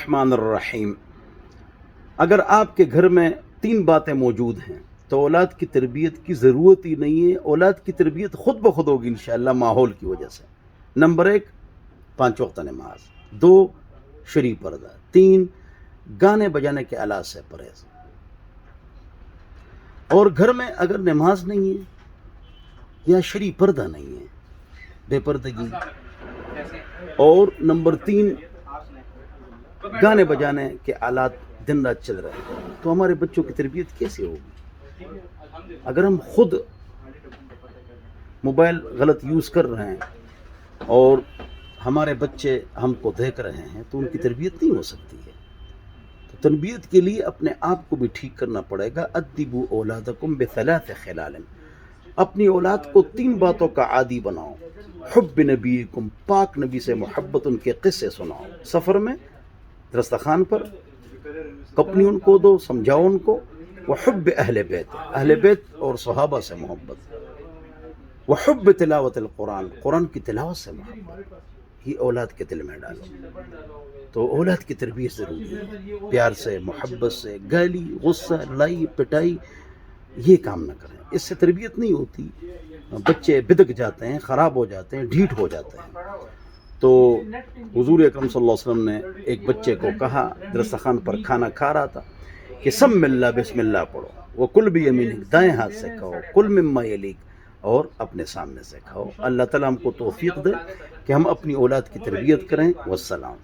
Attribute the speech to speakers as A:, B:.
A: الرحمن الرحیم۔ اگر آپ کے گھر میں 3 باتیں موجود ہیں تو اولاد کی تربیت کی ضرورت ہی نہیں ہے، اولاد کی تربیت خود بخود ہوگی انشاءاللہ ماحول کی وجہ سے۔ نمبر 1 5 وقت نماز، 2 شرعی پردہ، 3 گانے بجانے کے آلات سے پرہیز۔ اور گھر میں اگر نماز نہیں ہے یا شرعی پردہ نہیں ہے، بے پردگی، اور نمبر 3 گانے بجانے کے آلات دن رات چل رہے ہیں، تو ہمارے بچوں کی تربیت کیسے ہوگی؟ اگر ہم خود موبائل غلط یوز کر رہے ہیں اور ہمارے بچے ہم کو دیکھ رہے ہیں تو ان کی تربیت نہیں ہو سکتی ہے۔ تو تربیت کے لیے اپنے آپ کو بھی ٹھیک کرنا پڑے گا۔ ادبوا اولادکم بثلاث خلال، اپنی اولاد کو 3 باتوں کا عادی بناؤ۔ حب نبیکم، پاک نبی سے محبت، ان کے قصے سناؤ، سفر میں دسترخوان پر کپنی ان کو دو، سمجھاؤ ان کو۔ وحب اہل بیت، اہل بیت اور صحابہ سے محبت۔ وحب تلاوت القرآن، قرآن کی تلاوت سے محبت، یہ اولاد کے دل میں ڈالو۔ تو اولاد کی تربیت ضروری ہے، پیار سے، محبت سے، گالی، غصہ، لڑائی، پٹائی یہ کام نہ کریں، اس سے تربیت نہیں ہوتی۔ بچے بدک جاتے ہیں، خراب ہو جاتے ہیں، ڈھیٹ ہو جاتے ہیں۔ تو حضور اکرم صلی اللہ علیہ وسلم نے ایک بچے کو کہا، دسترخوان پر کھانا کھا رہا تھا، کہ سم اللہ بسم اللہ پڑھو، وہ کل بیمینک، دائیں ہاتھ سے کھاؤ، کل مما یلیک، اور اپنے سامنے سے کھاؤ۔ اللہ تعالیٰ ہم کو توفیق دے کہ ہم اپنی اولاد کی تربیت کریں۔ والسلام۔